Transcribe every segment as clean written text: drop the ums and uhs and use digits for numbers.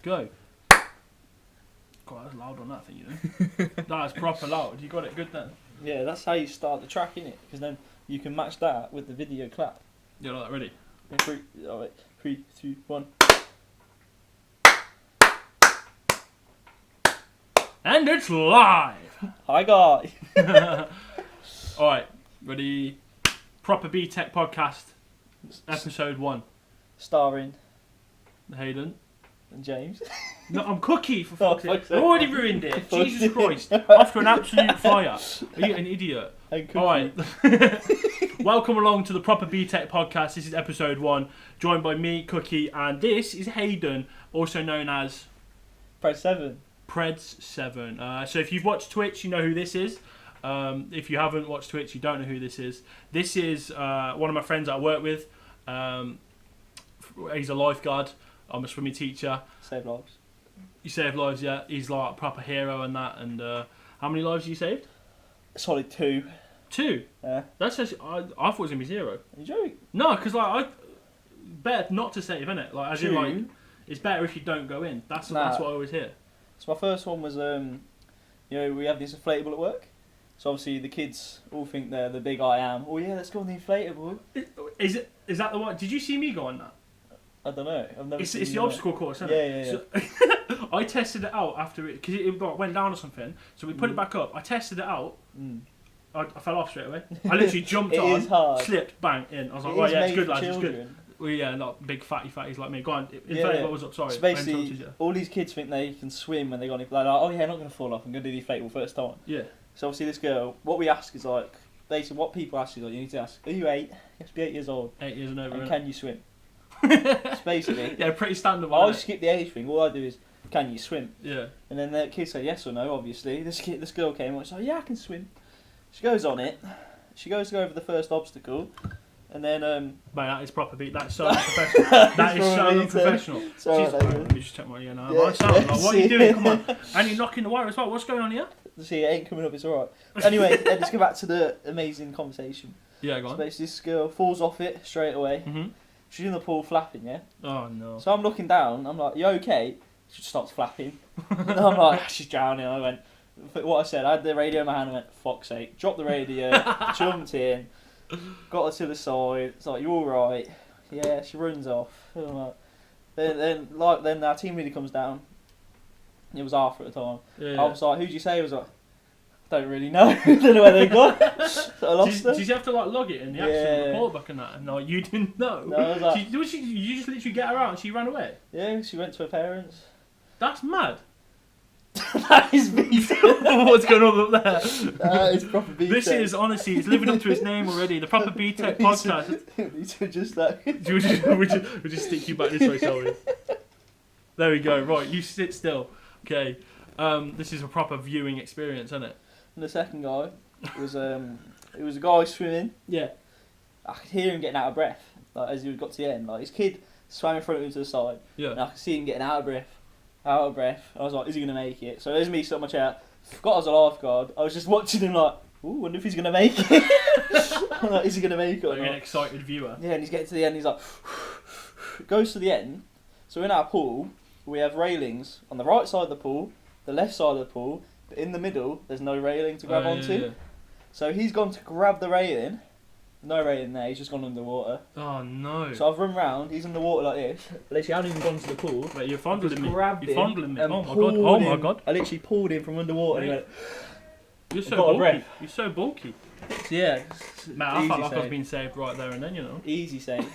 go. God, that's loud on that thing, you know. That's proper loud. You got it good then. Yeah, that's how you start the track, innit? Because then you can match that with the video clap. You like that ready? In 3, 2, 1. And it's live! Hi, guys. Alright, ready? Proper BTEC podcast, episode 1. Starring Hayden. and James. No, I'm Cookie, for fuck's sake. fuck's sake. I've already ruined it. Jesus Christ. After an absolute fire. Are you an idiot? Alright. Welcome along to the Proper BTEC podcast. This is episode 1. Joined by me, Cookie, and this is Hayden, also known as Press 7. Preds7. So if you've watched Twitch, you know who this is. If you haven't watched Twitch, you don't know who this is. This is one of my friends that I work with. He's a lifeguard. I'm a swimming teacher. Save lives. You save lives, yeah. He's like a proper hero and that. And how many lives have you saved? Solid 2. 2? Yeah. That's actually, I thought it was going to be 0. Are you joking? No, because like, better not to save, innit? Like, as in, like, it's better if you don't go in. That's what I always hear. So my first one was, we have this inflatable at work. So obviously the kids all think they're the big I am. Oh yeah, let's go on the inflatable. Is that the one? Did you see me go on that? I don't know. I've never. It's the obstacle course, isn't it? Yeah. So, I tested it out after it because it went down or something. So we put it back up. I tested it out. I fell off straight away. I literally jumped on, slipped, bang in. I was like, right, yeah, it's good, lads, it's good. Well, yeah, not big fatties like me. Go on, inflatable was up. Sorry. So basically, all these kids think they can swim when they got it. Like, oh yeah, I'm not going to fall off. I'm going to do the inflatable first time. Yeah. So obviously this girl, what we ask is like, basically what people ask is like, you need to ask, are you 8? You have to be 8 years old. 8 years and over. And can you swim? It's basically. Yeah, pretty standard one. I skip the age thing. All I do is, can you swim? Yeah. And then the kids say yes or no. Obviously, this girl came and she's like, yeah, I can swim. She goes on it. She goes to go over the first obstacle, and then Mate, that is proper beat. That's so unprofessional. That is so unprofessional. Let me just check my ear now. Yeah. What are you doing? Come on. And you're knocking the wire as well. What's going on here? See, it ain't coming up. It's all right. Anyway, let's go back to the amazing conversation. Yeah, go on. So basically, this girl falls off it straight away. Mm-hmm. She's in the pool flapping, yeah? Oh, no. So I'm looking down, I'm like, you okay? She just starts flapping. And I'm like, she's drowning. I went, what I said, I had the radio in my hand, I went, fuck's sake. Dropped the radio, jumped in, got her to the side. It's like, you alright? Yeah, she runs off. And I'm like, then our team leader comes down. It was Arthur at the time. Yeah. I was like, who'd you say? I was like, don't really know. Don't know where they gone. So I lost her. Did you have to like log it in the accident report book and that? And like, you didn't know? No, I was like, you just literally get her out and she ran away? Yeah, she went to her parents. That's mad. That is BTEC. What's going on up there? It's proper BTEC. This is, honestly, it's living up to its name already. The Proper BTEC podcast. These are just that. We'll just stick you back this way, shall we? There we go. Right, you sit still. Okay. This is a proper viewing experience, isn't it? And the second guy was it was a guy swimming. Yeah. I could hear him getting out of breath, like as he got to the end. Like his kid swam in front of him to the side. Yeah. And I could see him getting out of breath. I was like, is he gonna make it? So there's me sitting on my chair. Forgot I was a lifeguard. I was just watching him like, ooh, wonder if he's gonna make it. I'm like, is he gonna make it? Like an excited viewer. Yeah, and he's getting to the end. He's like, goes to the end. So in our pool, we have railings on the right side of the pool, the left side of the pool, but in the middle, there's no railing to grab onto. Yeah. So he's gone to grab the railing. No railing there, he's just gone underwater. Oh no. So I've run round, he's underwater like this. Literally, I haven't even gone to the pool. Wait, you're fondling me. You're fondling me. Oh my god. Oh my god. I literally pulled him from underwater and he went, you're so bulky. You're so bulky. So yeah. Mate, I felt like I was being saved right there and then, you know. Easy save.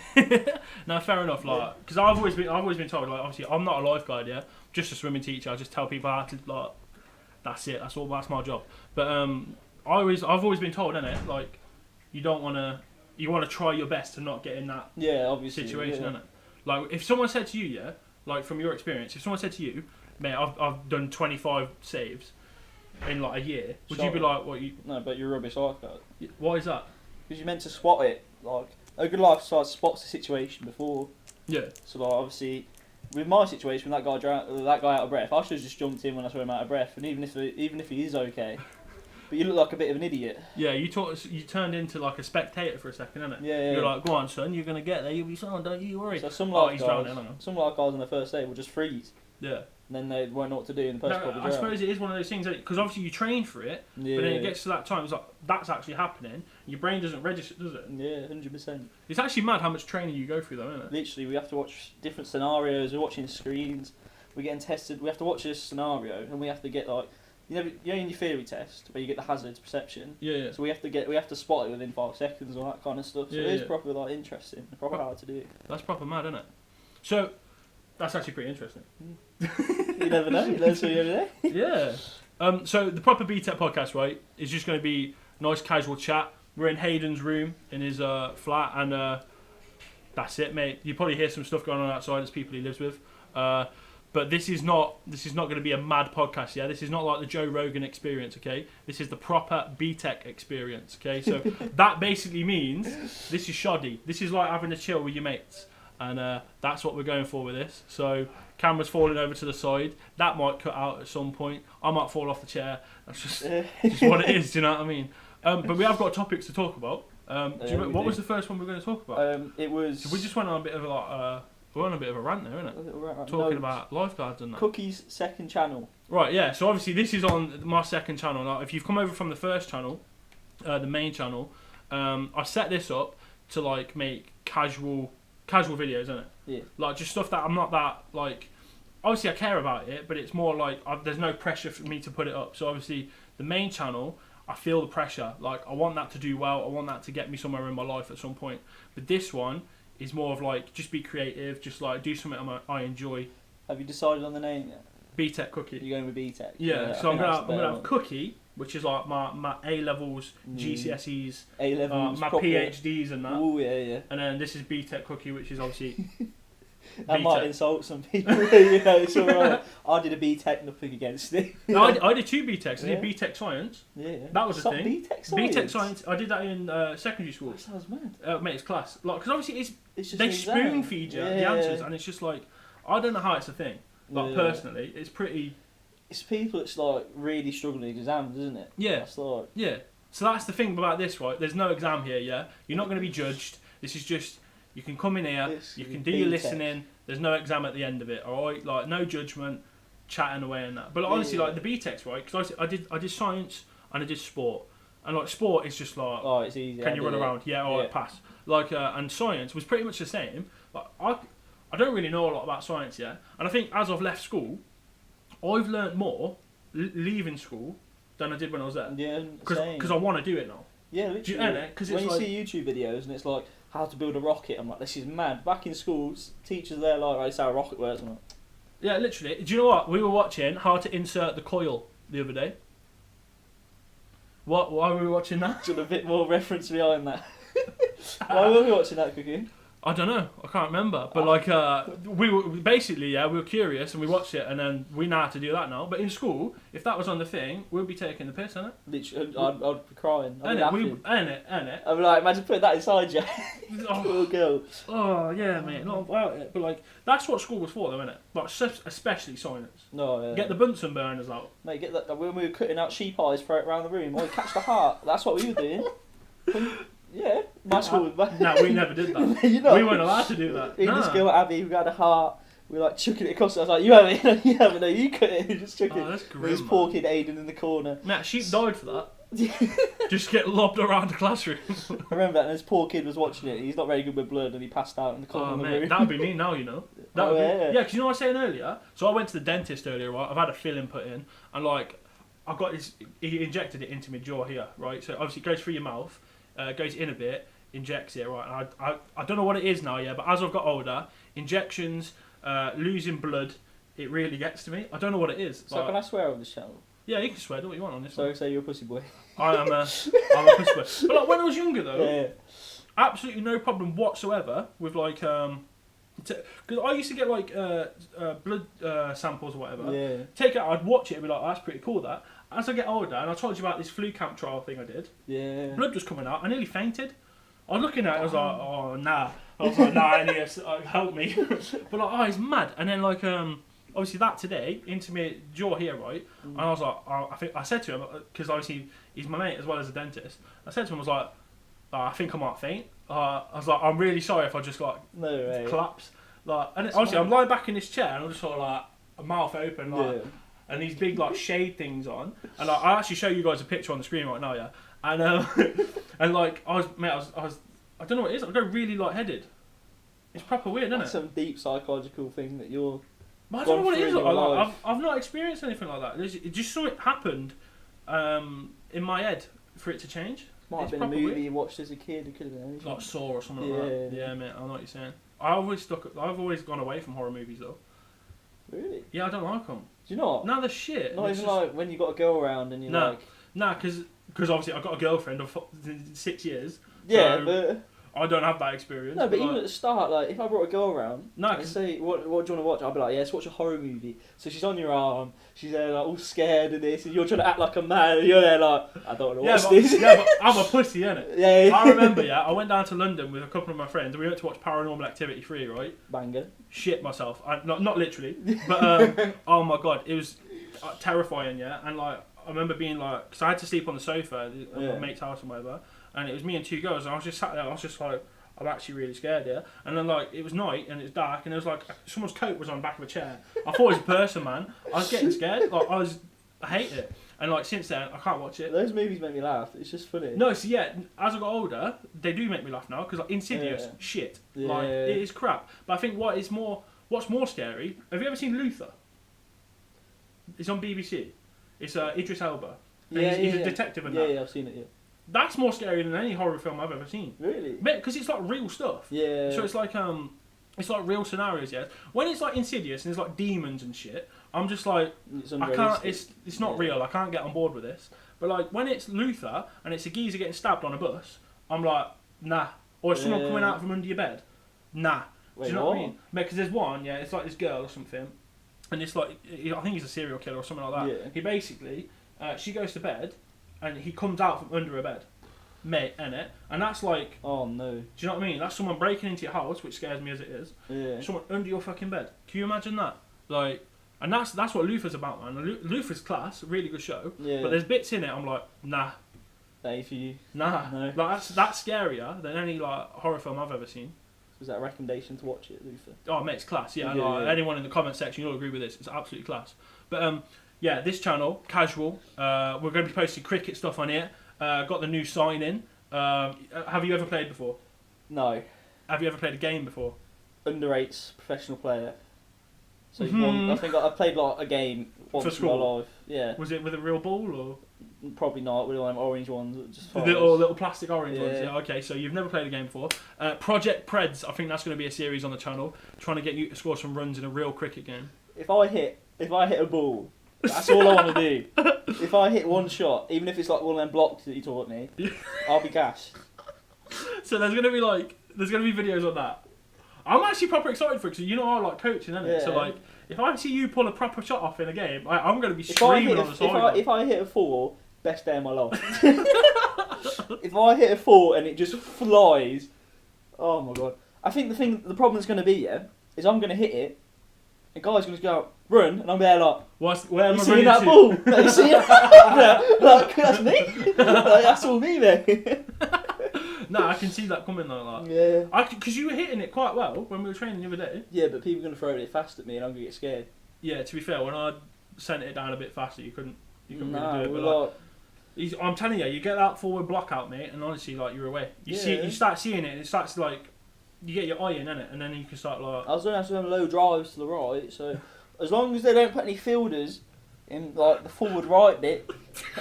No, fair enough. Like, because I've always been told, like, obviously, I'm not a lifeguard, yeah. Just a swimming teacher. I just tell people how to, like, that's it. That's my job. But I've always been told, innit, like, you want to try your best to not get in that situation, innit? Like, if someone said to you, yeah, like from your experience, if someone said to you, mate, I've done 25 saves in like a year, would you be like, what you? No, but you're a rubbish lifeguard. Why is that? Because you're meant to spot it. Like a good lifeguard spots the situation before. Yeah. So like obviously, with my situation, when that guy out of breath, I should have just jumped in when I saw him out of breath, and even if he is okay. But you look like a bit of an idiot. Yeah, you turned into like a spectator for a second, innit? Yeah. You're like, go on, son, you're gonna get there. You'll be fine. Don't you worry. So some He's drowning. some lifeguards on the first day will just freeze. Yeah. And then they won't know what to do in the first couple of I suppose it is one of those things because obviously you train for it, but then it gets to that time, it's like that's actually happening. Your brain doesn't register, does it? Yeah, 100%. It's actually mad how much training you go through, though, isn't it? Literally, we have to watch different scenarios. We're watching screens. We're getting tested. We have to watch this scenario, and we have to get like, you know in your theory test where you get the hazards perception. Yeah. So we have to spot it within 5 seconds, all that kind of stuff. So it is proper like interesting, proper hard to do. That's proper mad, isn't it? So that's actually pretty interesting. You never know. You learn something every day. Yeah. So the Proper BTEC podcast, right, is just going to be nice casual chat. We're in Hayden's room in his flat, and that's it, mate. You probably hear some stuff going on outside. There's people he lives with. But this is not going to be a mad podcast, yeah? This is not like the Joe Rogan experience, okay? This is the Proper BTEC experience, okay? So that basically means this is shoddy. This is like having a chill with your mates. And that's what we're going for with this. So camera's falling over to the side. That might cut out at some point. I might fall off the chair. That's just what it is, do you know what I mean? But we have got topics to talk about. What was the first one we were going to talk about? It was... So we just went on a bit of a we're on a bit of a rant there, innit? Talking about lifeguards and that. Cookie's second channel. Right, yeah. So obviously this is on my second channel. Now, if you've come over from the first channel, the main channel, I set this up to like make casual videos, innit? Yeah. Like just stuff that I'm not that like. Obviously, I care about it, but it's more like there's no pressure for me to put it up. So obviously, the main channel, I feel the pressure. Like I want that to do well. I want that to get me somewhere in my life at some point. But this one is more of like just be creative, just like do something I enjoy. Have you decided on the name yet? BTEC Cookie. You're going with BTEC. Yeah. So I'm gonna have Cookie, which is like my A levels, GCSEs, A levels, my PhDs and that. Oh yeah. And then this is BTEC Cookie, which is obviously. That might insult some people. You know, it's alright. I did a BTEC, nothing against it. No, I did 2 BTECs. I did BTEC Science. Yeah. That was a thing. BTEC Science. BTEC Science. I did that in secondary school. That sounds mad. Mate, it's class. Like, because obviously It's just they spoon feed you the answers, and it's just like I don't know how it's a thing. Like personally, it's pretty. It's people that's like really struggling with exams, isn't it? Yeah. That's like... Yeah. So that's the thing about this, right? There's no exam here. Yeah. You're not going to be judged. This is just you can come in here, you can do your listening. There's no exam at the end of it, alright? Like, no judgment, chatting away and that. But like, honestly, like, the BTECs, right? Because I did science and I did sport. And, like, sport is just like... Oh, it's easy. Can you run around? Yeah, alright, pass. Like, and science was pretty much the same. Like, I don't really know a lot about science yet. And I think as I've left school, I've learnt more leaving school than I did when I was there. Yeah, because I want to do it now. Yeah, literally. Do you know it? When you see YouTube videos and it's like, how to build a rocket, I'm like, this is mad. Back in schools, teachers there like, right, this is how a rocket works. I'm like, yeah, literally. Do you know what? We were watching how to insert the coil the other day. Why were we watching that? Just a bit more reference behind that. Why were we watching that, Cookie? I don't know. I can't remember. But like, we were basically, we were curious and we watched it, and then we know how to do that now. But in school, if that was on the thing, we'd be taking the piss, innit? Literally, I'd be crying. I'd be laughing. Innit? I'd be like, imagine putting that inside you. Little girl. Oh yeah, mate. Not about it. But like, that's what school was for, though, innit? Like, especially science. No, yeah. Get the Bunsen burners out. Mate, get that. When we were cutting out sheep eyes, throw it around the room. Oh, catch the heart. That's what we were doing. Yeah, my school was bad. No, we never did that. You know, we weren't allowed to do that. In this girl, Abby, who had a heart, we were like chucking it across. I was like, you haven't, no, you cut it. Just chuck it. That's grim, There's poor kid Hayden in the corner. Matt, sheep died for that. Just get lobbed around the classroom. I remember that, and this poor kid was watching it. He's not very good with blood, and he passed out in the corner of the room. That would be me now, you know. Yeah, because you know what I was saying earlier? So I went to the dentist earlier, right? I've had a filling put in, and like, I've got this, he injected it into my jaw here, right? So obviously it goes through your mouth, goes in a bit, injects it, right? And I don't know what it is now, yeah, but as I've got older, injections, losing blood, it really gets to me. I don't know what it is. So can I swear on this channel? Yeah, you can swear, do what you want on this So one. say you're a pussy boy. I'm a pussy boy. But like, when I was younger though, absolutely no problem whatsoever with like, because I used to get like blood samples or whatever. Yeah. Take it out, I'd watch it and be like, oh, that's pretty cool that. As I get older, and I told you about this flu camp trial thing I did. Yeah. Blood was coming out. I nearly fainted. I was looking at it, I was like, oh, nah. I was like, nah, I need to help me. But like, oh, it's mad. And then like, obviously that today, intimate jaw here, right? And I was like, I said to him, because obviously he's my mate as well as a dentist. I said to him, I was like, I think I might faint. I was like, I'm really sorry if I just like collapse. Like, and honestly, I'm lying back in this chair and I'm just sort of like a mouth open, like, and these big like shade things on. And like, I'll actually show you guys a picture on the screen right now, yeah. And and like I was, I don't know what it is. I go really lightheaded. It's proper weird, isn't it? That's some deep psychological thing that you're. But I don't know what it is. I've not experienced anything like that. It just something happened in my head for it to change. Might have been a movie you watched as a kid. It could have been anything. Like Saw or something like that. Yeah, mate. I know what you're saying. I've always gone away from horror movies though. Really? Yeah, I don't like them. Do you not? No, they're shit. Not even like when you got a girl around and you're like. Nah, because obviously I've got a girlfriend of 6 years. Yeah, so but. I don't have that experience. No, but even at the start, like, if I brought a girl around and say, what do you want to watch? I'll be like, yeah, let's watch a horror movie. So she's on your arm, she's there, like, all scared of this, and you're trying to act like a man, and you're there, like, I don't want to watch this. Yeah, but I'm a pussy, innit? Yeah. I remember, I went down to London with a couple of my friends, and we went to watch Paranormal Activity 3, right? Banger. Shit myself. Not literally, but, oh my god, it was terrifying, yeah? And, like, I remember being, like, because I had to sleep on the sofa at my mate's house and whatever, and it was me and two girls, and I was just sat there, I was just like, I'm actually really scared, yeah. And then like it was night and it was dark and there was like someone's coat was on the back of a chair. I thought it was a person, man. I was getting scared. Like I hate it. And like since then I can't watch it. Those movies make me laugh. It's just funny. No, so yeah, as I got older, they do make me laugh now because like Insidious, shit. Yeah. Like it is crap. But I think what's more scary? Have you ever seen Luther? It's on BBC. It's Idris Elba. He's a detective in that. Yeah, I've seen it. Yeah. That's more scary than any horror film I've ever seen. Really? Because it's like real stuff. Yeah. So it's like real scenarios. Yeah. When it's like Insidious and there's like demons and shit, I'm just like I can't. It's not real. I can't get on board with this. But like when it's Luther and it's a geezer getting stabbed on a bus, I'm like nah. Or is someone coming out from under your bed? Nah. Wait, do you know what I mean? Because there's one. Yeah. It's like this girl or something, and it's like I think he's a serial killer or something like that. Yeah. He basically she goes to bed. And he comes out from under her bed, mate, innit? And that's like, oh no. Do you know what I mean? That's someone breaking into your house, which scares me as it is. Yeah. Someone under your fucking bed. Can you imagine that? Like, and that's what Luther's about, man. Luther's class, really good show. Yeah. But there's bits in it I'm like, nah. That ain't for you. Nah. No. Like that's scarier than any like horror film I've ever seen. Was that a recommendation to watch it, Luther? Oh, mate, it's class. Yeah. Anyone in the comment section, you'll agree with this. It's absolutely class. But yeah, this channel, casual. We're going to be posting cricket stuff on here. Got the new sign in. Have you ever played before? No. Have you ever played a game before? Under-8s professional player. So I think I played like a game once in my life. Yeah. Was it with a real ball or? Probably not. With them orange ones. Just little plastic orange ones. Yeah. Okay. So you've never played a game before. Project Preds. I think that's going to be a series on the channel, trying to get you to score some runs in a real cricket game. If I hit a ball. That's all I want to do. If I hit one shot, even if it's like one of them blocks that you taught me, I'll be gassed. So there's gonna be videos on that. I'm actually proper excited for it because you know I like coaching, innit? Yeah. So like, if I see you pull a proper shot off in a game, I'm gonna be screaming on the side. If I hit a 4, best day of my life. If I hit a 4 and it just flies, oh my god! I think the problem that's gonna be is I'm gonna hit it. The guy's going to go, run, and I'm there like, where am I seeing that ball? Like, you see it? Like, that's me. Like, that's all me, man. No, I can see that coming like that. Yeah. Because you were hitting it quite well when we were training the other day. Yeah, but people are going to throw it fast at me and I'm going to get scared. Yeah, to be fair, when I sent it down a bit faster, you couldn't really do it. But I'm telling you, you get that forward block out, mate, and honestly, like, you're away. You start seeing it, and it starts like, you get your eye in it, and then you can start like. I was doing some low drives to the right, so as long as they don't put any fielders in like the forward right bit,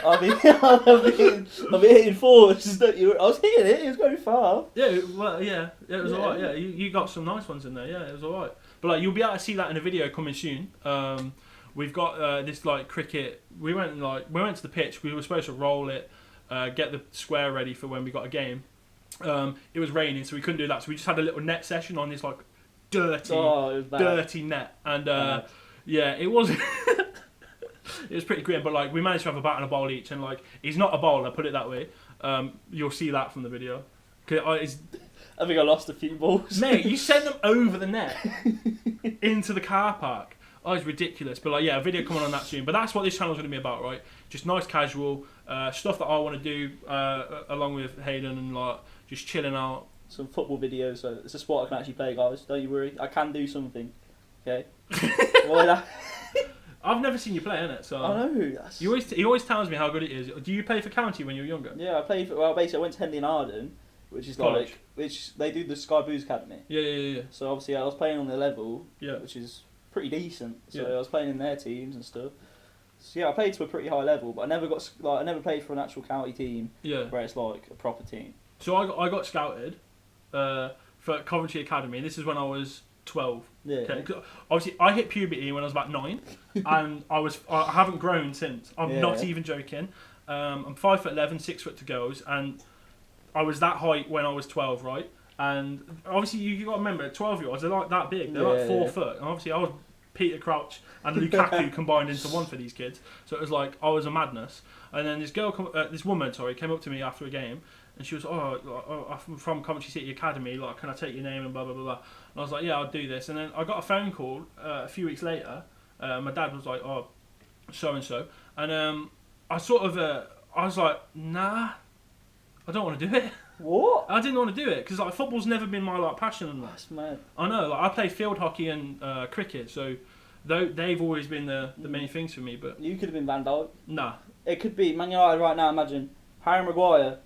I'll be hitting forwards. Don't you? I was hitting it. It was going far. Yeah, well, it was alright. Yeah, you got some nice ones in there. Yeah, it was alright. But like, you'll be able to see that in a video coming soon. We've got this like cricket. We went to the pitch. We were supposed to roll it, get the square ready for when we got a game. It was raining, so we couldn't do that. So we just had a little net session on this like dirty net, and it was it was pretty grim. But like, we managed to have a bat and a bowl each, and like, he's not a bowler, put it that way. You'll see that from the video. I think I lost a few balls. Mate, you sent them over the net into the car park. Oh, it's ridiculous. But like, yeah, a video coming on that soon. But that's what this channel's going to be about, right? Just nice, casual stuff that I want to do along with Hayden and like just chilling out. Some football videos. So it's a sport I can actually play, guys. Don't you worry. I can do something. Okay. I've never seen you play, innit? So I know. He always tells me how good it is. Do you play for county when you were younger? Yeah, I played for. Well, basically, I went to Henley and Arden, which is College. like, which they do the Sky Blues Academy. Yeah. So obviously, I was playing on their level, Yeah. which is pretty decent. So Yeah. I was playing in their teams and stuff. So yeah, I played to a pretty high level, but I never got I never played for an actual county team Yeah. where it's like a proper team. So I got scouted for Coventry Academy. This is when I was 12. Yeah. Okay. 'Cause obviously, I hit puberty when I was about 9, and I haven't grown since. I'm not even joking. I'm 5'11", 6 foot to girls, and I was that height when I was 12, right? And obviously, you got to remember, 12-year-olds, they're like that big. They're like 4 foot. And obviously, I was Peter Crouch and Lukaku combined into one for these kids. So it was like, I was a madness. And then this woman, came up to me after a game, and she was, I'm from Coventry City Academy, like, can I take your name and blah, blah, blah, blah. And I was like, yeah, I'll do this. And then I got a phone call a few weeks later. My dad was like, oh, so-and-so. And I was like, nah, I don't want to do it. What? I didn't want to do it because like football's never been my like passion and that. That's mad. I know, like I play field hockey and cricket, so they've always been the main things for me. But You could have been Van Dijk. nah, It could be Man United right now. Imagine Harry Maguire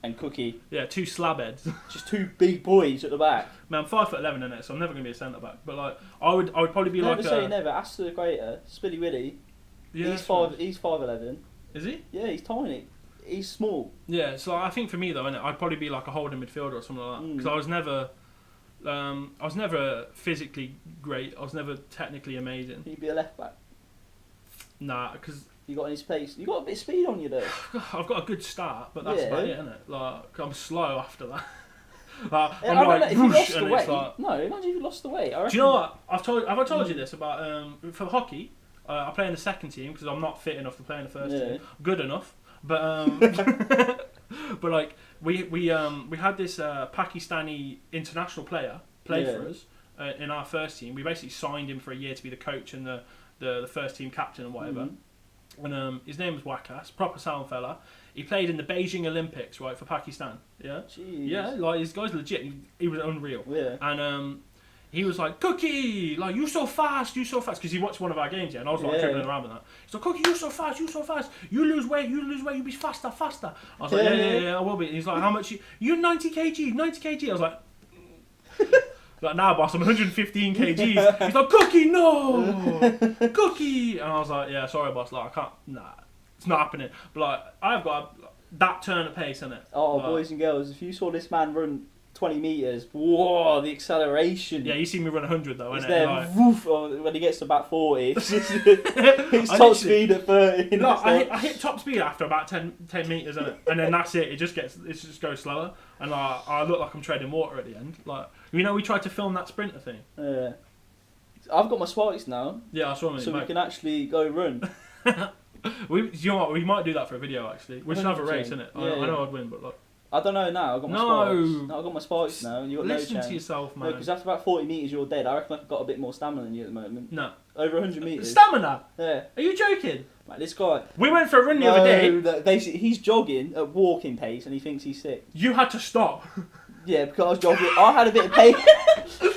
and Cookie, yeah, 2 slab heads. just two big boys at the back. Man, I'm 5'11" in it, so I'm never gonna be a centre back. But like, I would probably be Never like say never. Ask the creator, Spilly Willy. yeah, He's that's right. He's 5'11". Is he? Yeah, he's tiny. He's small. Yeah, so I think for me though, innit, I'd probably be like a holding midfielder or something like that because I was never physically great. I was never technically amazing. He'd be a left back. Nah, because You got any space? You got a bit of speed on you though. I've got a good start, but that's about it, innit? Like I'm slow after that. Like, Yeah, I'm I don't like know, if you whoosh, lost the and it's weight. like. No, imagine if you lost the weight. Do you know what? Have I told you this about for hockey? I play in the second team because I'm not fit enough to play in the first team. Good enough, but but like we had this Pakistani international player play for us in our first team. We basically signed him for a year to be the coach and the first team captain and whatever. And his name was Wakas, proper sound fella. He played in the Beijing Olympics, right, for Pakistan. Yeah, Jeez. yeah, like this guy's legit. He was unreal. Yeah. And he was like, Cookie, like you so fast, because he watched one of our games, and I was like dribbling around with that. He's like, Cookie, you so fast, you lose weight, you be faster. I was like, yeah, I will be. And he's like, how much you 90 kg. I was like, like now, boss, I'm 115 kgs. He's like, Cookie, no, Cookie, and I was like, yeah, sorry, boss, like I can't, nah, it's not happening. But like, I've got that turn of pace in it. Oh, like, boys and girls, if you saw this man run 20 metres, whoa, the acceleration. Yeah, you see me run 100 though, It's innit? there, Like, woof, when he gets to about 40, it's top speed at 30. No, I hit top speed after about 10 metres, innit? And then that's it. It just goes slower, and I look like I'm treading water at the end. Like, you know, we tried to film that sprinter thing. Yeah. I've got my spikes now, Yeah, I saw so we mate. can actually go run. You know what? We might do that for a video actually. We should have a race, 100%. innit? Yeah, I know I'd win, but like, I don't know now. I've got my No. spikes. No, I've got my spikes now, and you've got listen no to chance. yourself, No, man. because after about 40 metres, you're dead. I reckon I've got a bit more stamina than you at the moment. No, Over 100 metres. stamina. Yeah. Are you joking? Like, this guy. We went for a run the other day. Basically, he's jogging at walking pace, and he thinks he's sick. You had to stop. Yeah, because I was jogging. I had a bit of pace.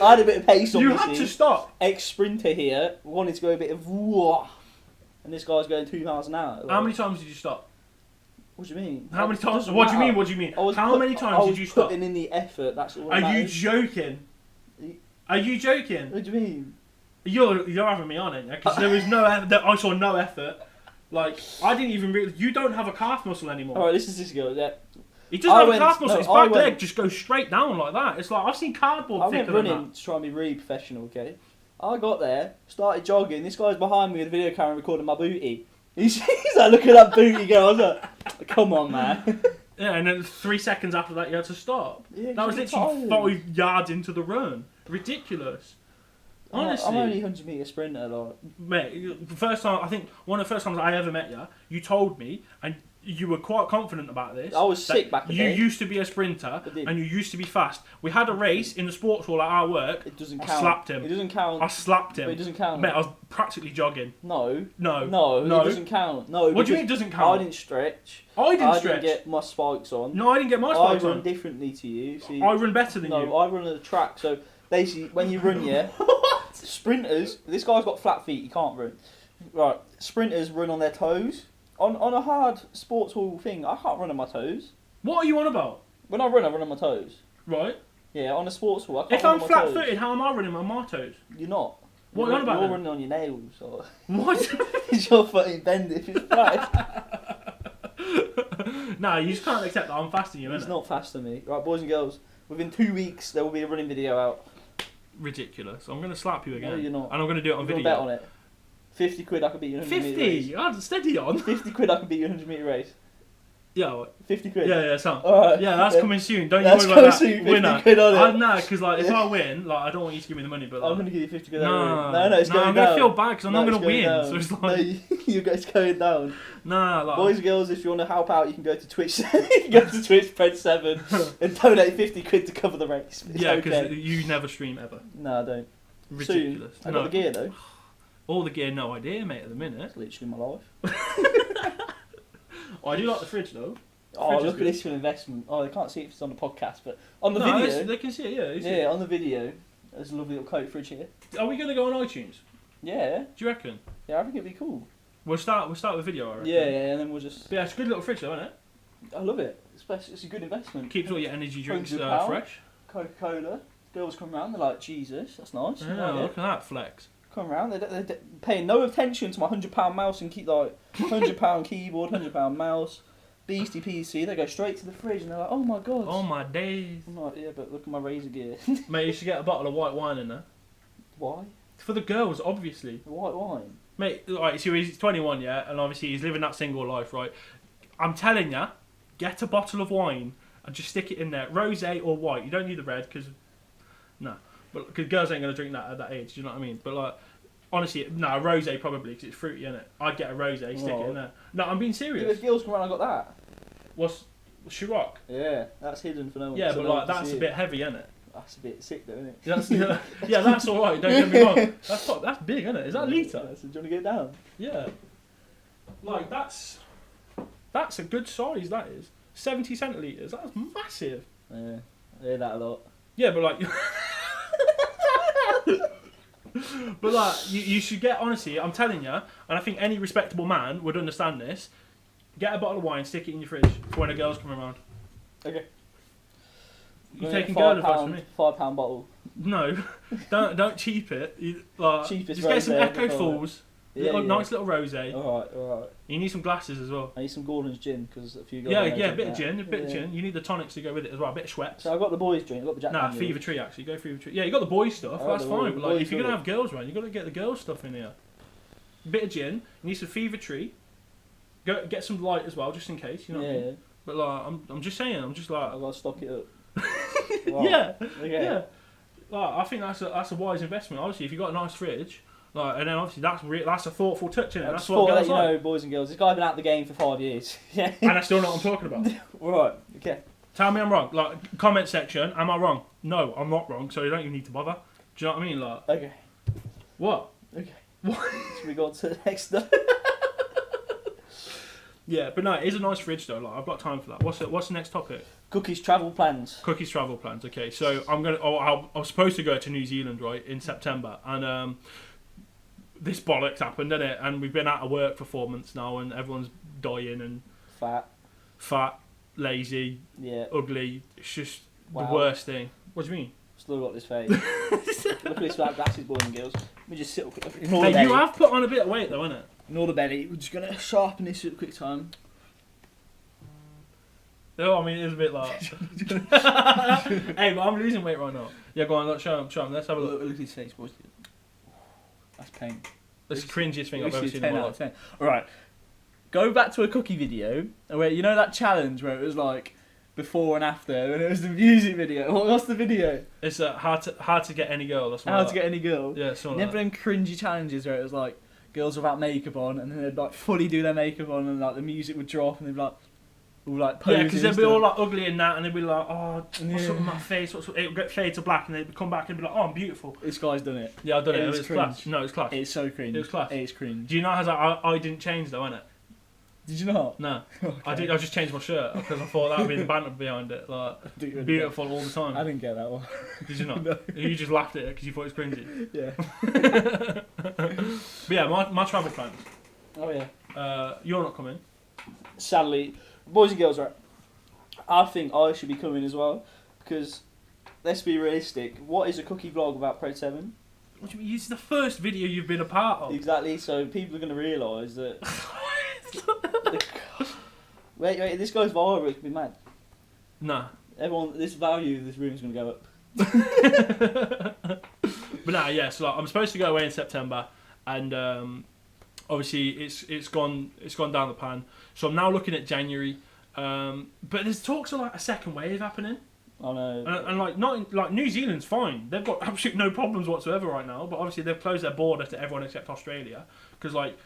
I had a bit of pace on You me. had to stop. Ex-sprinter here wanted to go a bit of whoa, and this guy's going 2 miles an hour. Like, How many times did you stop? What do you mean? How many times? Doesn't What do you matter. mean? What do you mean? I was How many times did you stop? putting in the effort. That's all. Are that you matters. joking? Are you joking? What do you mean? You're having me on it, because there was no effort. I saw no effort. Like I didn't even really. You don't have a calf muscle anymore. All right, this is this girl. Yeah. He doesn't have a calf muscle. no, His I back went- leg just goes straight down like that. It's like I've seen cardboard I went thicker than running that. to try and be really professional. Okay. I got there, started jogging. This guy's behind me with a video camera recording my booty. He's like, look at that booty girl. I was like, come on, man. Yeah, and then 3 seconds after that, you had to stop. Yeah, That was you're literally tired. 5 yards into the run. Ridiculous. Honestly, I'm only 100 metre sprinter. Like. mate, the first time I think one of the first times I ever met you, you told me, and you were quite confident about this. I was sick back in the You day. used to be a sprinter and you used to be fast. We had a race in the sports hall at our work. It doesn't I count. slapped him. It doesn't count. I slapped him. But it doesn't count. Mate, I was practically jogging. No. No. No. No. It doesn't count. No. What do you mean it doesn't count? I didn't stretch. I didn't stretch. I didn't get my spikes on. No, I didn't get my I spikes run on. differently to you. See, I run better than you. No, I run at the track. So basically, when you run, yeah, sprinters. This guy's got flat feet. He can't run. Right, sprinters run on their toes. On a hard sports hall thing, I can't run on my toes. What are you on about? When I run on my toes. Right. Yeah, on a sports hall, I can't If run I'm on my toes. flat-footed, how am I running on my toes? You're not. What are you on about You're then? running on your nails. Or What? it's your fucking bend if it's flat. Nah, you just can't accept that I'm faster than you, It's innit? not faster than me. Right, boys and girls, within 2 weeks there will be a running video out. Ridiculous. I'm going to slap you again. No, you're not. And I'm going to do it on We're gonna video. bet on it. 50 quid I could beat you in a 100 metre race. 50? I'm steady on. 50 quid I could beat you in a 100 metre race. Yeah, what? 50 quid. Yeah, Sam. Alright. Yeah, that's coming soon. Don't you That's worry about that. coming soon, 50 Winner. quid on it. Nah, because like, if Yeah. I win, like, I don't want you to give me the money, but like, I'm going to give you 50 quid. nah, No, it's going I'm down. gonna feel bad because I'm not No, going to it's win. down. So it's No, like, it's going down. nah, like, Boys and girls, if you want to help out, you can go to Twitch. You can go to Twitch, Pred 7, and donate 50 quid to cover the race. It's yeah, because okay. you never stream ever. No, I don't. Ridiculous. Soon. I got the gear though. All the gear, no idea, mate. At the minute. It's literally my life. Oh, I do like the fridge though. Oh, Fridge is look at good. this for an investment. Oh, they can't see it if it's on the podcast, but on the No, video. they can see it. Yeah. they see Yeah, on the video. There's a lovely little coat fridge here. it. Are we gonna go on iTunes? Yeah, Do you reckon? yeah, I think it'd be cool. We'll start with video. I reckon. Yeah, yeah, and then we'll just. But yeah, it's a good little fridge though, isn't it? I love it. It's a good investment. Keeps all your energy drinks £100. fresh. Coca-Cola. Girls come round, they're like, Jesus, that's nice. Yeah, look at that flex. Come round, they're paying no attention to my £100 mouse and keep like £100 keyboard, £100 mouse, beastie PC. They go straight to the fridge and they're like, oh my god. Oh my days. I'm like, yeah, but look at my razor gear. Mate, you should get a bottle of white wine in there. Why? For the girls, obviously. The white wine. Mate, right, so he's 21, yeah, and obviously he's living that single life, right? I'm telling ya, get a bottle of wine and just stick it in there. Rosé or white. You don't need the red, because... Nah. But because girls ain't going to drink that at that age, do you know what I mean? But like, honestly, nah, rosé probably, because it's fruity, innit? I'd get a rosé, stick it in there. No, I'm being Yeah, serious. if girls come around, I got that. What's Ciroc? Yeah, that's hidden for no one. Yeah, so but no one like, can that's see a it. bit heavy, innit? That's a bit sick though, isn't it? That's, yeah, that's alright, don't get me wrong. That's big, isn't it? Is that a litre? Yeah, so do you want to get down? Yeah. Like, that's a good size, that is. 70 centilitres, that's massive. Yeah, I hear that a lot. Yeah, but like... but like, you should get, honestly, I'm telling you, and I think any respectable man would understand this, get a bottle of wine, stick it in your fridge for when the girls come around. Okay. You're taking girl advice from me. £5 bottle. No, don't cheap it. Like, Cheapest just get some rosé Echo ever. Falls, Yeah, yeah. nice little rosé. Alright. You need some glasses as well. I need some Gordon's gin because a few guys. Yeah, I know a drink bit of that. gin, a bit of Yeah. gin. You need the tonics to go with it as well, a bit of Schweppes. So I got the boys drink. I got the Jack Nah, Daniels. Fever Tree actually. Go Fever Tree. Yeah, you got the boys stuff. Oh, That's the fine. boys- But like, if boys you're gonna love have girls around, you got to get the girls stuff in here. A bit of gin. You need some Fever Tree. Go get some light as well, just in case. You know. What I mean? Yeah, But like, I'm just saying. I'm just like. I gotta stock it up. Yeah. Okay. Yeah. Like, I think that's a wise investment. Obviously, if you've got a nice fridge, like, and then obviously that's a thoughtful touch in it. I That's just what thought I'd let girls you like. know, boys and girls. This guy's been out the game for 5 years. Yeah. And I still know what I'm talking about. Right. Okay. Tell me I'm wrong. Like, comment section, am I wrong? No, I'm not wrong, so you don't even need to bother. Do you know what I mean? Like, Okay. what? Okay. What? Should we go on to the next stuff? Yeah, but no, it is a nice fridge though. Like, I've got time for that. What's the next topic? Cookies travel plans. Cookies travel plans. Okay, so I was supposed to go to New Zealand, right, in September, and this bollocks happened, didn't it? And we've been out of work for 4 months now, and everyone's dying and fat, lazy, Yeah. ugly. It's just Wow. the worst thing. What do you mean? Still got this face. Look at this black glasses, boys and girls. Let me just sit up quick. Ignore the Hey, belly. you have put on a bit of weight though, innit? Ignore the belly. We're just gonna sharpen this at a quick time. Oh, I mean, it is a bit like. Hey, but I'm losing weight right now. Yeah, go on, look, show him. Let's have a look. Look at his face, boys. That's pain. That's the cringiest thing I've ever seen in 10 my out life. of 10. Alright. Go back to a cookie video where you know that challenge where it was like before and after and it was the music video. What's the video? It's hard to get any girl. That's How to get any girl. Yeah, something Never like them cringy challenges where it was like girls without makeup on, and then they'd like fully do their makeup on, and like the music would drop, and they'd be like, all like posing. Yeah, because they'd be stuff. all like ugly in that, and they'd be like, oh, what's up with my face? It would get fade to black, and they'd come back and be like, oh, I'm beautiful. This guy's done it. Yeah, I've done it. It was cringe. class. No, it was class. It's so cringe. It was class. It's cringe. Do you know how I didn't change though, innit? Did you not? No, Okay. I did. I just changed my shirt because I thought that would be the banter behind it, like beautiful all the time. I didn't get that one. Did you not? No. You just laughed at it because you thought it was cringy. Yeah. But yeah, my travel plans. Oh yeah. You're not coming. Sadly, boys and girls, right? I think I should be coming as well, because let's be realistic. What is a cookie vlog about Pro 7? What do you mean? This is the first video you've been a part of. Exactly. So people are going to realise that. Wait, this goes viral. It's gonna be mad. Nah. Everyone, this value of this room is going to go up. But nah, yeah. So like, I'm supposed to go away in September, and obviously it's gone down the pan. So I'm now looking at January. But there's talks of like a second wave happening. I know. And like like New Zealand's fine. They've got absolutely no problems whatsoever right now. But obviously they've closed their border to everyone except Australia because like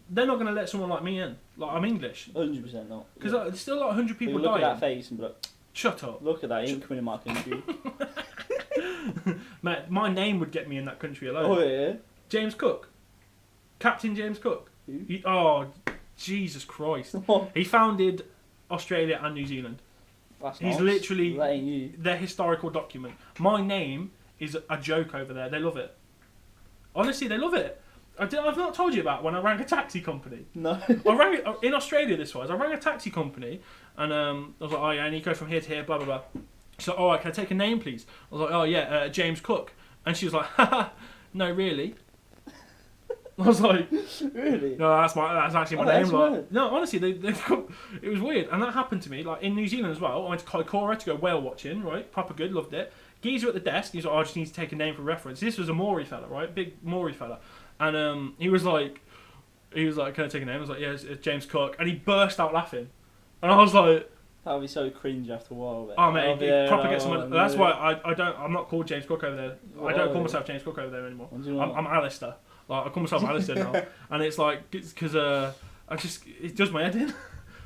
they're not going to let someone like me in. Like I'm English. 100% not. Because like, there's still like 100 people look dying. at that face and be like, Shut up. look at that, he ain't coming in my country. Mate, my name would get me in that country alone. Oh yeah. James Cook. Captain James Cook. Who? Oh, Jesus Christ. He founded Australia and New Zealand. That's He's nice. literally That ain't you. their historical document. My name is a joke over there. They love it. Honestly, they love it. I've not told you about when I rang a taxi company. No. In Australia this was. I rang a taxi company and I was like, oh yeah, I need to go from here to here, blah, blah, blah. She's like, oh, can I take a name, please? I was like, oh yeah, James Cook. And she was like, haha, no, really? I was like, Really? no, that's actually my Oh, name. that's Like, weird. no, honestly, it was weird, and that happened to me. Like in New Zealand as well. I went to Kaikoura to go whale watching. Right, proper good, loved it. Geezer at the desk. He's like, oh, I just need to take a name for reference. This was a Maori fella, right, big Maori fella, and he was like, can I take a name? I was like, yeah, it's James Cook, and he burst out laughing, and I was like, That would be so cringe after a while. oh mate, it proper gets no, someone. no. That's why I'm not called James Cook over there. I don't call Whoa. myself James Cook over there anymore. What do you want? I'm Alistair. Like I call myself Alistair now, and it's like because it does my head in.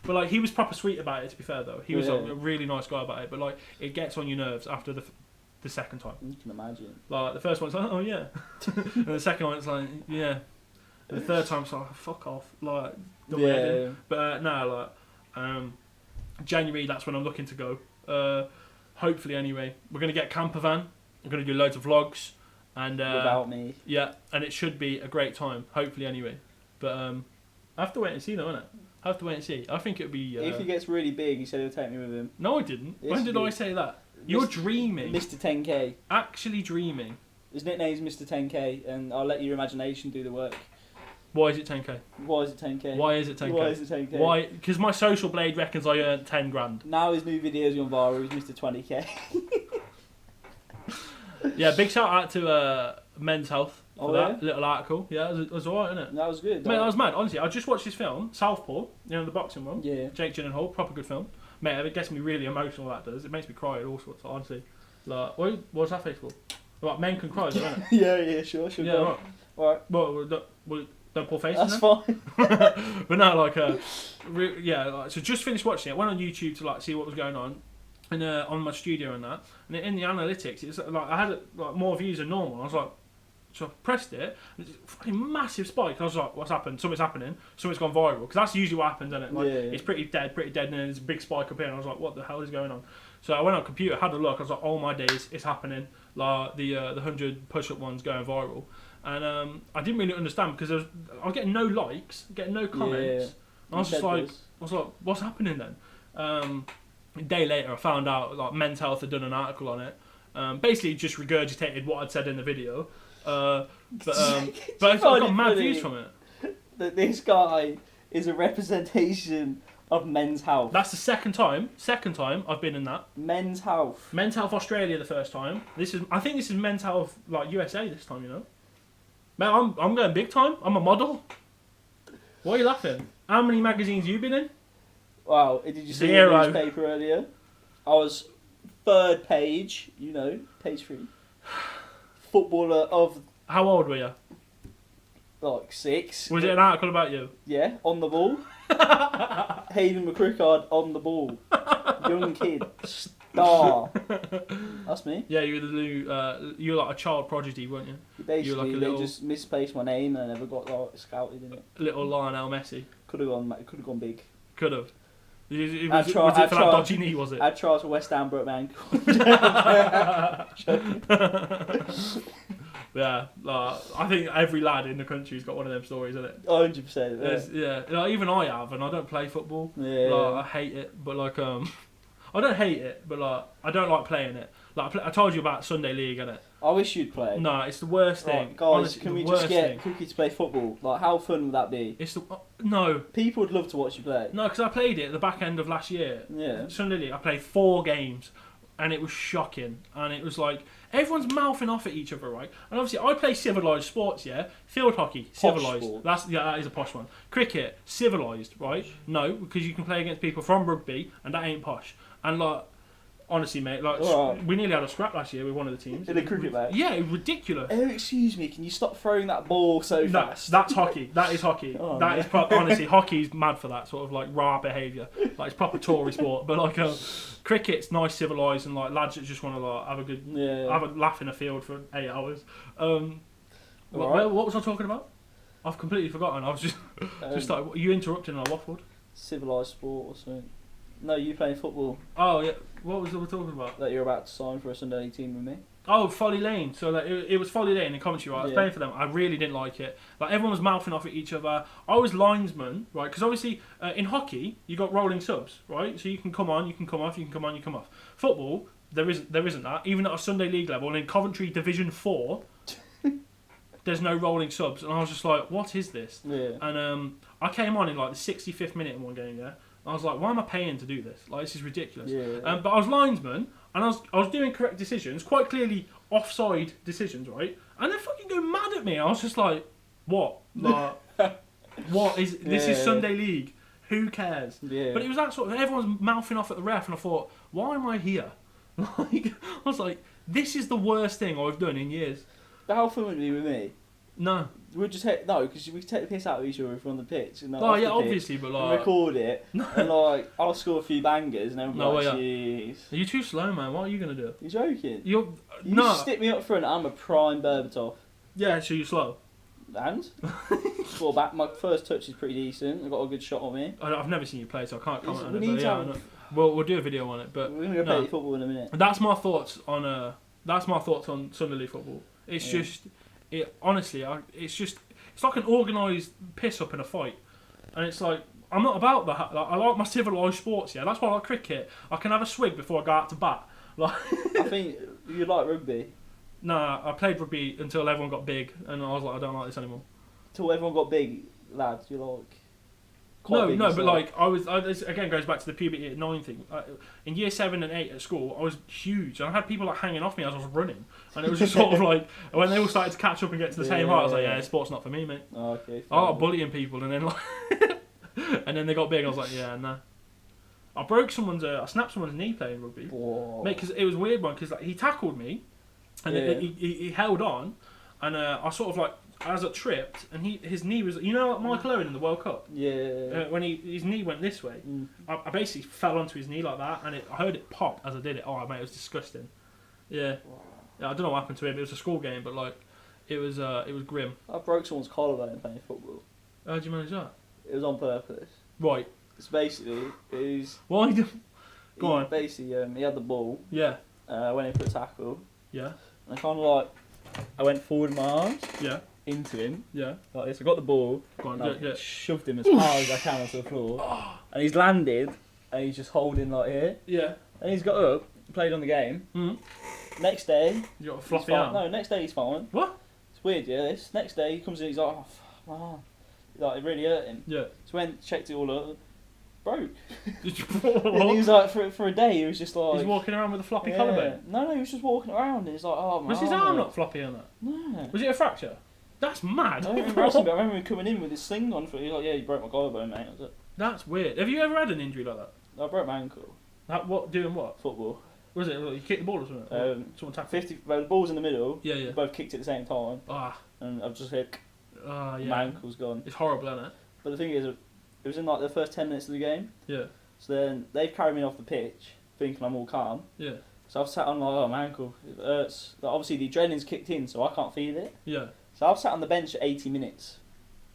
But like he was proper sweet about it. To be fair though, he was Yeah. a really nice guy about it. But like it gets on your nerves after the second time. You can imagine. Like the first one's like, oh yeah, and the second one it's like yeah, and the third time it's like fuck off. Like done my head in. Yeah. But no, like January that's when I'm looking to go. Hopefully anyway, we're gonna get a camper van. We're gonna do loads of vlogs. And Without me. yeah, and it should be a great time, hopefully anyway. But I have to wait and see though, innit? I have to wait and see. I think it'll be... If he gets really big, he said he'll take me with him. No, I didn't. Yes, When you did I did. say that? You're Mr. dreaming. Mr. 10K. Actually dreaming. His nickname's Mr. 10K, and I'll let your imagination do the work. Why is it 10k? Why is it 10K? Why is it 10k? Why is it 10K? Why? Because my social blade reckons I earned 10 grand. Now his new video's gone viral, he's Mr. 20K. Yeah, big shout out to Men's Health for Oh, that little article. Yeah, it was alright, innit? That was good. Mate, that was mad. Honestly, I just watched this film, Southpaw, the boxing one. Yeah. Jake Gyllenhaal, proper good film. Mate, it gets me really emotional, that does. It makes me cry at all sorts, honestly. Like, what's that face for? Like, men can cry, don't it? yeah, sure. Yeah, go. right. Alright, Well, don't pull faces that's then. fine. But no, like, so just finished watching it. Went on YouTube to, like, see what was going on. And on my studio and that. And in the analytics, it's like, I had, like, more views than normal. I was like, so I pressed it, and it's a fucking massive spike. I was like, what's happened? Something's happening. Something's gone viral. Because that's usually what happens, isn't it? Like, Yeah. it's pretty dead, and then there's a big spike up here, and I was like, what the hell is going on? So I went on computer, had a look, I was like, oh my days, it's happening. Like, the 100 push-up one's going viral. And I didn't really understand, because I was getting no likes, getting no comments. Yeah. And I was just like, what's happening then? A day later, I found out, like, Men's Health had done an article on it. Basically, just regurgitated what I'd said in the video. But I got mad views from it. That this guy is a representation of Men's Health. That's the second time I've been in that. Men's Health. Men's Health Australia the first time. I think this is Men's Health like USA this time, you know. Man, I'm going big time. I'm a model. Why are you laughing? How many magazines you been in? Wow, did you see Zero. the newspaper earlier? I was third page, page 3. Footballer of... How old were you? like 6. Was it an article about you? Yeah, on the ball. Hayden McCrickard on the ball. Young kid. Star. That's me. Yeah, you were the new. You were like a child prodigy, weren't you? Basically, like they just misplaced my name and I never got like, scouted in it. Little Lionel Messi. Could have gone big. Could have. Was it I'd for try- that dodgy knee, was it? I'd try to West Ham, broke my ankle. Yeah, like, I think every lad in the country's got one of them stories, isn't it? 100%. Yeah, like, even I have, and I don't play football. Yeah. Like, I hate it, but like I don't hate it, but like I don't like playing it. Like I told you about Sunday League, innit? I wish you'd play. No, it's the worst thing. Right, guys, Honestly, can the we just worst get thing. Cookie to play football? Like, how fun would that be? It's the no, People would love to watch you play. no, because I played it at the back end of last year. Yeah. Sunday League, I played 4 games, and it was shocking. And it was like everyone's mouthing off at each other, right? And obviously, I play civilised sports, yeah. Field hockey, civilised. sport. That is a posh one. Cricket, civilised, right? No, because you can play against people from rugby, and that ain't posh. And like, honestly, mate, like Alright. we nearly had a scrap last year with one of the teams. In a cricket match? Yeah, it was ridiculous. Oh, excuse me, can you stop throwing that ball so fast? That's hockey. That is hockey. Oh, That man. is honestly, hockey's mad for that sort of like raw behaviour. Like it's proper Tory sport. But like cricket's nice, civilised, and like lads that just want to like have a good, have a laugh in a field for 8 hours. What was I talking about? I've completely forgotten. I was just like you interrupted and I waffled. Civilised sport or something. No, you playing football Oh yeah, what was we talking about? that you're about to sign for a Sunday League team with me. Oh, Folly Lane. So like, it was Folly Lane in Coventry, right? I was Yeah. playing for them. I really didn't like it. Like everyone was mouthing off at each other. I was linesman, right? Because obviously in hockey you got rolling subs, right? So you can come on, you can come off, you can come on, you come off. Football, there isn't that. Even at a Sunday League level, and in Coventry Division 4, there's no rolling subs, and I was just like, what is this? Yeah. And I came on in like the 65th minute in one game, yeah. I was like, why am I paying to do this? Like, this is ridiculous. Yeah. But I was linesman, and I was doing correct decisions, quite clearly offside decisions, right? And they fucking go mad at me. I was just like, what? Like, what is this? Is Yeah. Sunday League? Who cares? Yeah. But it was that sort of everyone's mouthing off at the ref, and I thought, why am I here? Like, I was like, this is the worst thing I've done in years. But how fun would it be with me? No. We'd just because we take the piss out of each other if we're on the pitch. And Oh yeah, obviously, but and like, record it, and like I'll score a few bangers, and then No like, way, jeez. you're too slow, man. What are you gonna do? You're joking. You You stick me up front, I'm a prime Berbatov. Yeah, so you're slow. And score back. My first touch is pretty decent. I've got a good shot on me. I've never seen you play, so I can't comment on We it. need But to yeah, have- I know. We'll do a video on it. But We're gonna go play football in a minute. that's my thoughts on Sunday League football. It's just, honestly, it's like an organised piss up in a fight, and it's like I'm not about that. Like, I like my civilised sports. Yeah, that's why I like cricket. I can have a swig before I go out to bat. Like, I think you like rugby. nah, I played rugby until everyone got big, and I was like, I don't like this anymore. Till everyone got big, lads. You like. quite big No, as but well. like this again goes back to the puberty at 9 thing. In year 7 and 8 at school, I was huge, and I had people like hanging off me as I was running, and it was just sort of like when they all started to catch up and get to the same height, I was like, yeah, sport's not for me, mate. Oh, okay. I like bullying people, and then like, and then they got big. I was like, yeah, nah. I snapped someone's knee playing rugby, Whoa. mate, because it was a weird one. Because like, he tackled me, and he held on, and I sort of like as I tripped, and his knee was, you know, like Michael Owen in the World Cup. Yeah. When his knee went this way, I basically fell onto his knee like that, and I heard it pop as I did it. Oh mate, it was disgusting. Yeah. Yeah, I don't know what happened to him. It was a school game, but like, it was grim. I broke someone's collarbone playing football. How'd you manage that? It was on purpose. Right. It's basically, Why? Go on. Basically, he had the ball. Yeah. Went in for a tackle. Yeah. And I kind of like, I went forward with my arms Yeah. into him Yeah. like this. I got the ball. Go on. And Yeah. I shoved him as hard as I can onto the floor. And he's landed, and he's just holding like here. Yeah. And he's got up, played on the game. Mm-hmm. Next day, You got a he's fluffy fine. arm. No, next day he's fine. What? It's weird, yeah. This next day he comes in, he's like, oh, fuck, my arm. Like it really hurt him. Yeah. So went, checked it all up, broke. And he He's was like, for a day, he was just like. walking around with a floppy yeah. collarbone. No, he was just walking around, and he's like, oh my. Was his arm not floppy on that? No. Was it a fracture? That's mad. I don't remember asking, but I remember him coming in with his sling on. He was like, yeah, you broke my collarbone, mate. I was like, That's weird. Have you ever had an injury like that? I broke my ankle. Doing what? Football. Was it you kicked the ball or something? Someone tackled. 50. Well, the ball's in the middle. Yeah, yeah. We both kicked at the same time, Ah. and I've just hit. Oh yeah. My ankle's gone. It's horrible, isn't it? But the thing is, it was in like the first 10 minutes of the game. Yeah. So then they've carried me off the pitch, thinking I'm all calm. Yeah. So I've sat on like, oh, my ankle, it hurts. Like, obviously the adrenaline's kicked in, so I can't feel it. Yeah. So I've sat on the bench for 80 minutes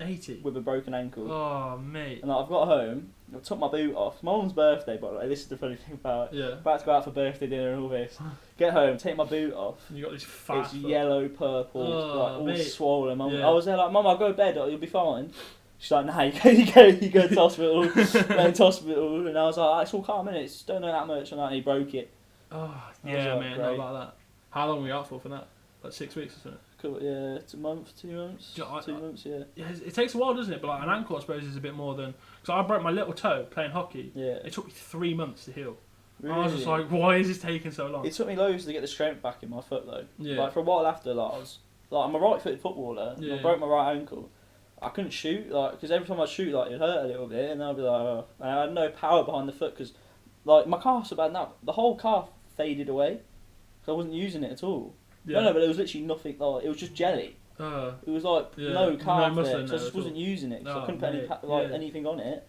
80. with a broken ankle. Oh mate. And like, I've got home, I took my boot off. My mum's birthday, by the way, this is the funny thing about it. Yeah. About to go out for birthday dinner and all this. Get home, take my boot off. You got this fat. It's yellow, purple, Oh, like all mate. swollen. Yeah. I was there like, Mum, I'll go to bed, you'll be fine. She's like, nah, you go to hospital. Went to hospital, and I was like, it's all calm, innit? It's don't know that much, and he broke it. Oh I yeah, was like, man. great. Not like that. How long were you out for that? Like 6 weeks or something. Cool, yeah, 2 months, 2 months, Do you know, 2 months, yeah. Yeah, it takes a while, doesn't it? But like an ankle, I suppose, is a bit more than. Because I broke my little toe playing hockey. Yeah. It took me 3 months to heal. Really? I was just like, why is this taking so long? It took me loads to get the strength back in my foot though. Yeah. Like for a while after, like I was, like I'm a right-footed footballer. And Yeah. I broke my right ankle. I couldn't shoot, like, because every time I shoot, like it hurt a little bit, and I'd be like, oh. And I had no power behind the foot because, like, my calf's so bad now. The whole calf faded away. So I wasn't using it at all. Yeah. No, but it was literally nothing. Like it was just jelly. It was like Yeah, no calf no muscle there, in so I there just at wasn't using it. So Oh, I couldn't put any mate, yeah. anything on it.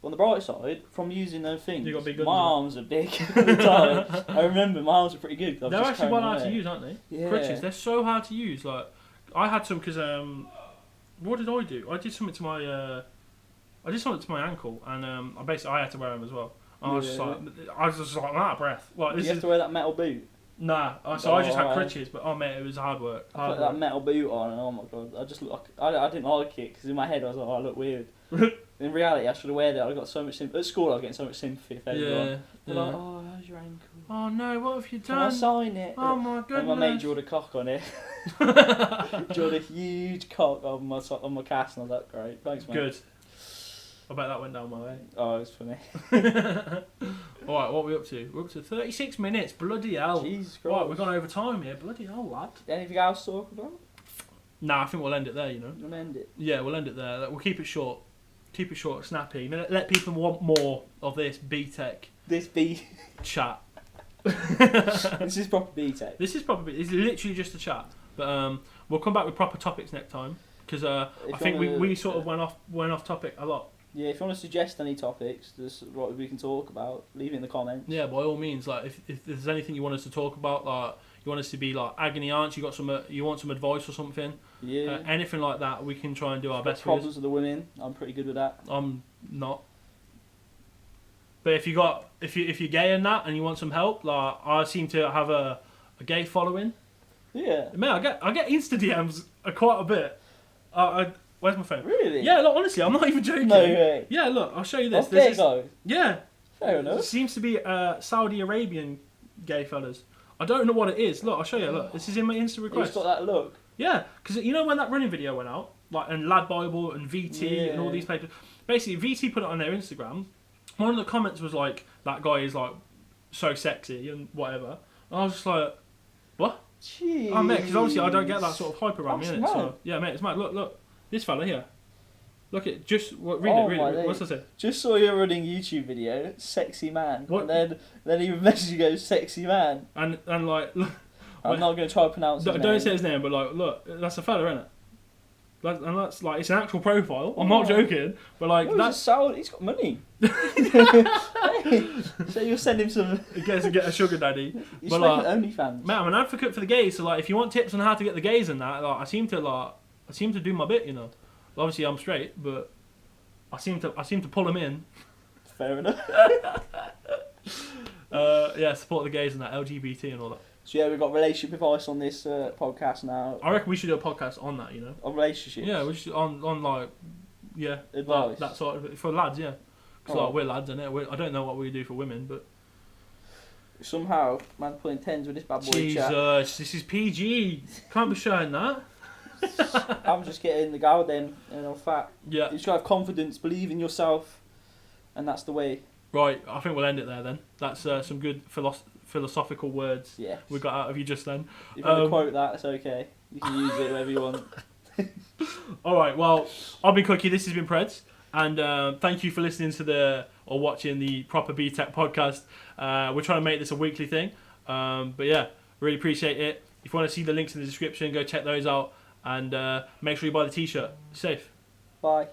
On the bright side, from using those things, You got big my guns, arms are big at the time. I remember my arms are pretty good. 'Cause I was They're just actually carrying well hard them to away. use, aren't they? Yeah. Crutches. They're so hard to use. Like, I had some because what did I do? I did something to my ankle, and I had to wear them as well. I was just like, I'm out of breath. Like, You have to wear that metal boot. Nah, so I just had right. crutches, but oh mate, it was hard work. I put that metal boot on, and oh my god, I just look. I didn't like it because in my head I was like, oh, I look weird. In reality, I should have worn it. I got so much sympathy. At school, I was getting so much sympathy for everyone. Yeah. They're like, oh, how's your ankle? Oh no, what have you Can I done? sign it? Oh my goodness. And my mate drew a cock on it. Drew a huge cock on my cast, and I was like, great, thanks, mate. Good. I bet that went down my way. Oh, it was funny. Alright, what are we up to? We're up to 36 minutes. Bloody hell. Jesus Christ. Right, we've gone over time here. Bloody hell, lad. Anything else to talk about? Nah, I think we'll end it there, you know. You want to end it? Yeah, we'll end it there. We'll keep it short. Keep it short, snappy. Let people want more of this BTEC This B. chat. This is proper BTEC. This is probably, it's literally just a chat. But we'll come back with proper topics next time. Because I think we sort of went off topic a lot. Yeah, if you want to suggest any topics, just what we can talk about, leave it in the comments. Yeah, by all means. Like, if there's anything you want us to talk about, like you want us to be like agony aunts, you want some advice or something, Yeah. anything like that, we can try and do our best. Problems with the women, I'm pretty good with that. I'm not. But if you're gay and that, and you want some help, like I seem to have a gay following. Yeah. Man, I get Insta DMs quite a bit. Where's my phone? Really? Yeah, look, honestly, I'm not even joking. No way. Yeah, look, I'll show you this. Off gay guys. Yeah. Fair It enough. seems to be Saudi Arabian gay fellas. I don't know what it is. Look, I'll show you. Look, this is in my Insta He's request. got that look. Yeah, because you know when that running video went out, like and Lad Bible and VT and all these papers. Basically, VT put it on their Instagram. One of the comments was like, "That guy is like so sexy and whatever." And I was just like, "What?" Jeez. Oh mate, because obviously I don't get that sort of hype around me, That's innit? mad. So yeah, mate, it's mad. Look, this fella here. Look at read Oh, it. my Read it. days. What's that say? Just saw your running YouTube video, sexy man. What? And then he messaged you, goes, sexy man. And like, look, I'm not going to try to pronounce his don't name. say his name, but like, look, that's a fella, isn't it? And that's like, it's an actual profile. I'm not joking, but like Oh, that's. he's got money. So you'll send him some. He gets to get a sugar daddy. He's But, making OnlyFans. Man, I'm an advocate for the gays, so like, if you want tips on how to get the gays and that, like, I seem to do my bit, you know. Obviously, I'm straight, but I seem to pull them in. Fair enough. Yeah, support the gays and that LGBT and all that. So yeah, we've got relationship advice on this podcast now. I reckon we should do a podcast on that, you know. On relationships. Yeah, we should on like, yeah, Advice. that sort of for lads, yeah. Because Oh. like, we're lads, innit? I don't know what we do for women, but Somehow, man's pulling tens with this bad boy chat. Jesus, this is PG. Can't be showing that. I'm just getting the gal then, and I'm fat. Yeah. You just gotta have confidence, believe in yourself, and that's the way. Right, I think we'll end it there then. That's some good philosophical words Yeah. we got out of you just then. If you want to quote that, it's okay. You can use it wherever you want. Alright, well, I've been Cookie, this has been Preds, and thank you for listening to or watching the Proper BTEC podcast. We're trying to make this a weekly thing, but yeah, really appreciate it. If you want to see the links in the description, go check those out, and make sure you buy the t-shirt. Safe. Bye.